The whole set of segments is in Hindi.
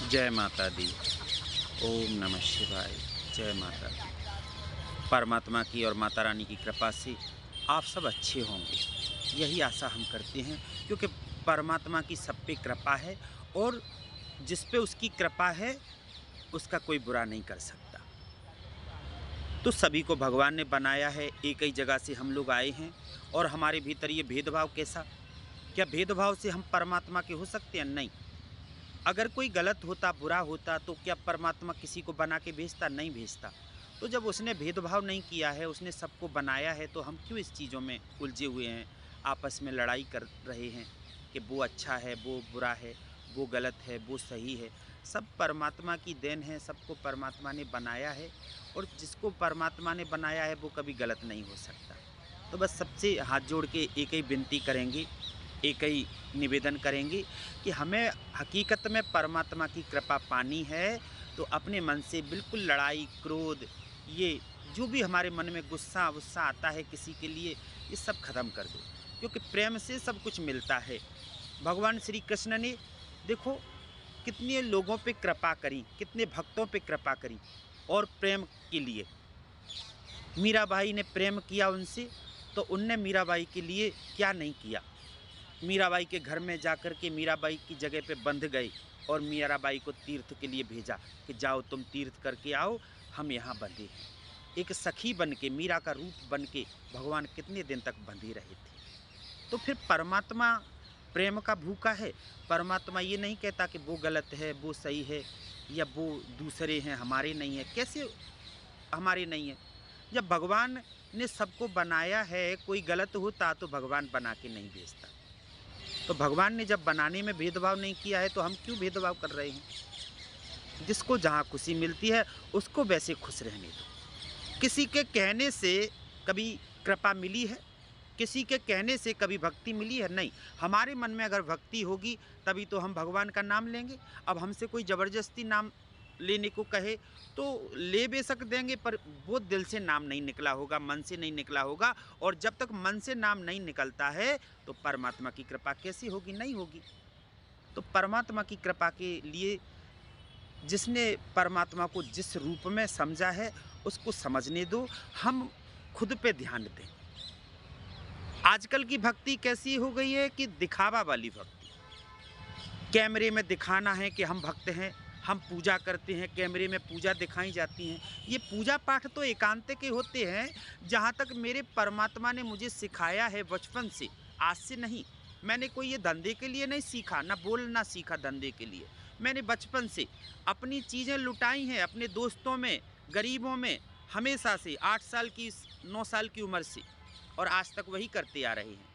जय माता दी। ओम नमः शिवाय। जय माता दी। परमात्मा की और माता रानी की कृपा से आप सब अच्छे होंगे, यही आशा हम करते हैं, क्योंकि परमात्मा की सब पे कृपा है और जिस पे उसकी कृपा है उसका कोई बुरा नहीं कर सकता। तो सभी को भगवान ने बनाया है, एक ही जगह से हम लोग आए हैं और हमारे भीतर ये भेदभाव कैसा? क्या भेदभाव से हम परमात्मा के हो सकते हैं? नहीं। अगर कोई गलत होता, बुरा होता, तो क्या परमात्मा किसी को बना के भेजता? नहीं भेजता। तो जब उसने भेदभाव नहीं किया है, उसने सबको बनाया है, तो हम क्यों इस चीज़ों में उलझे हुए हैं, आपस में लड़ाई कर रहे हैं कि वो अच्छा है, वो बुरा है, वो गलत है, वो सही है। सब परमात्मा की देन है, सबको परमात्मा ने बनाया है और जिसको परमात्मा ने बनाया है वो कभी गलत नहीं हो सकता। तो बस सबसे हाथ जोड़ के एक ही विनती करेंगे, एक ही निवेदन करेंगे कि हमें हकीकत में परमात्मा की कृपा पानी है, तो अपने मन से बिल्कुल लड़ाई, क्रोध, ये जो भी हमारे मन में गुस्सा-वुस्सा आता है किसी के लिए, ये सब ख़त्म कर दो, क्योंकि प्रेम से सब कुछ मिलता है। भगवान श्री कृष्ण ने देखो कितने लोगों पे कृपा करी, कितने भक्तों पे कृपा करी और प्रेम के लिए। मीराबाई ने प्रेम किया उनसे, तो उनने मीराबाई के लिए क्या नहीं किया। मीराबाई के घर में जाकर के मीराबाई की जगह पे बंध गए और मीराबाई को तीर्थ के लिए भेजा कि जाओ तुम तीर्थ करके आओ, हम यहाँ बंधे हैं। एक सखी बन के, मीरा का रूप बन के भगवान कितने दिन तक बंधे रहे थे। तो फिर परमात्मा प्रेम का भूखा है। परमात्मा ये नहीं कहता कि वो गलत है, वो सही है या वो दूसरे हैं, हमारे नहीं है। कैसे हमारे नहीं है? जब भगवान ने सबको बनाया है, कोई गलत होता तो भगवान बना के नहीं भेजता। तो भगवान ने जब बनाने में भेदभाव नहीं किया है, तो हम क्यों भेदभाव कर रहे हैं? जिसको जहाँ खुशी मिलती है उसको वैसे खुश रहने दो। किसी के कहने से कभी कृपा मिली है? किसी के कहने से कभी भक्ति मिली है? नहीं। हमारे मन में अगर भक्ति होगी तभी तो हम भगवान का नाम लेंगे। अब हमसे कोई ज़बरदस्ती नाम लेने को कहे तो ले बेशक देंगे, पर वो दिल से नाम नहीं निकला होगा, मन से नहीं निकला होगा। और जब तक मन से नाम नहीं निकलता है तो परमात्मा की कृपा कैसी होगी? नहीं होगी। तो परमात्मा की कृपा के लिए जिसने परमात्मा को जिस रूप में समझा है उसको समझने दो। हम खुद पे ध्यान दें। आजकल की भक्ति कैसी हो गई है कि दिखावा वाली भक्ति। कैमरे में दिखाना है कि हम भक्त हैं, हम पूजा करते हैं, कैमरे में पूजा दिखाई जाती हैं। ये पूजा पाठ तो एकांत के होते हैं, जहाँ तक मेरे परमात्मा ने मुझे सिखाया है बचपन से, आज से नहीं। मैंने कोई ये धंधे के लिए नहीं सीखा, ना बोलना सीखा धंधे के लिए। मैंने बचपन से अपनी चीज़ें लुटाई हैं अपने दोस्तों में, गरीबों में, हमेशा से 8 साल की 9 साल की उम्र से, और आज तक वही करते आ रहे हैं।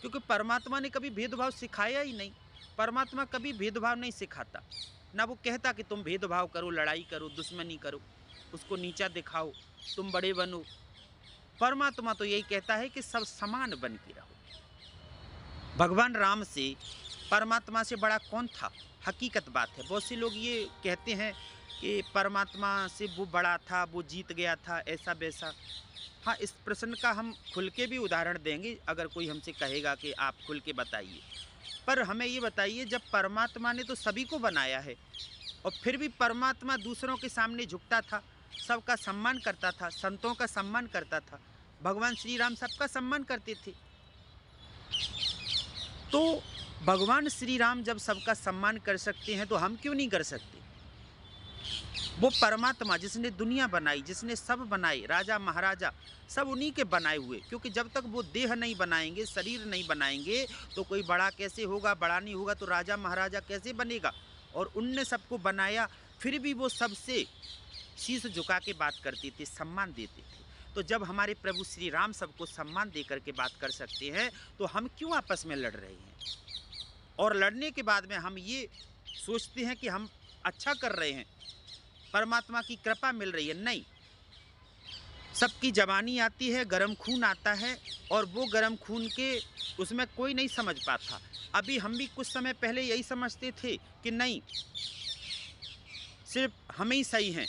क्योंकि परमात्मा ने कभी भेदभाव सिखाया ही नहीं। परमात्मा कभी भेदभाव नहीं सिखाता। ना वो कहता कि तुम भेदभाव करो, लड़ाई करो, दुश्मनी करो, उसको नीचा दिखाओ, तुम बड़े बनो। परमात्मा तो यही कहता है कि सब समान बन के रहो। भगवान राम से, परमात्मा से बड़ा कौन था? हकीकत बात है। बहुत से लोग ये कहते हैं कि परमात्मा से वो बड़ा था, वो जीत गया था, ऐसा वैसा। हाँ, इस प्रश्न का हम खुल के भी उदाहरण देंगे, अगर कोई हमसे कहेगा कि आप खुल के बताइए। पर हमें ये बताइए, जब परमात्मा ने तो सभी को बनाया है और फिर भी परमात्मा दूसरों के सामने झुकता था, सबका सम्मान करता था, संतों का सम्मान करता था। भगवान श्री राम सबका सम्मान करते थे। तो भगवान श्री राम जब सबका सम्मान कर सकते हैं तो हम क्यों नहीं कर सकते? वो परमात्मा जिसने दुनिया बनाई, जिसने सब बनाए, राजा महाराजा सब उन्हीं के बनाए हुए। क्योंकि जब तक वो देह नहीं बनाएंगे, शरीर नहीं बनाएंगे, तो कोई बड़ा कैसे होगा? बड़ा नहीं होगा तो राजा महाराजा कैसे बनेगा? और उनने सबको बनाया, फिर भी वो सबसे शीश झुका के बात करते थे, सम्मान देते थे। तो जब हमारे प्रभु श्री राम सबको सम्मान दे करके बात कर सकते हैं, तो हम क्यों आपस में लड़ रहे हैं? और लड़ने के बाद में हम ये सोचते हैं कि हम अच्छा कर रहे हैं, परमात्मा की कृपा मिल रही है। नहीं। सबकी जवानी आती है, गर्म खून आता है, और वो गर्म खून के उसमें कोई नहीं समझ पाता। अभी हम भी कुछ समय पहले यही समझते थे कि नहीं, सिर्फ हम ही सही हैं।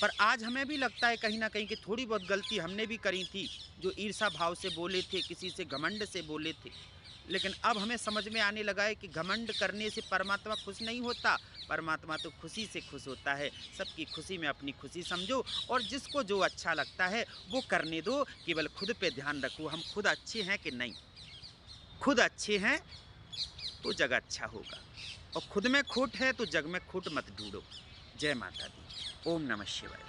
पर आज हमें भी लगता है कहीं ना कहीं कि थोड़ी बहुत गलती हमने भी करी थी, जो ईर्षा भाव से बोले थे, किसी से घमंड से बोले थे। लेकिन अब हमें समझ में आने लगा है कि घमंड करने से परमात्मा खुश नहीं होता। परमात्मा तो खुशी से खुश होता है। सबकी खुशी में अपनी खुशी समझो और जिसको जो अच्छा लगता है वो करने दो। केवल खुद पे ध्यान रखो, हम खुद अच्छे हैं कि नहीं। खुद अच्छे हैं तो जग अच्छा होगा, और खुद में खोट है तो जग में खोट मत ढूंढो। जय माता दी। ओम नमः शिवाय।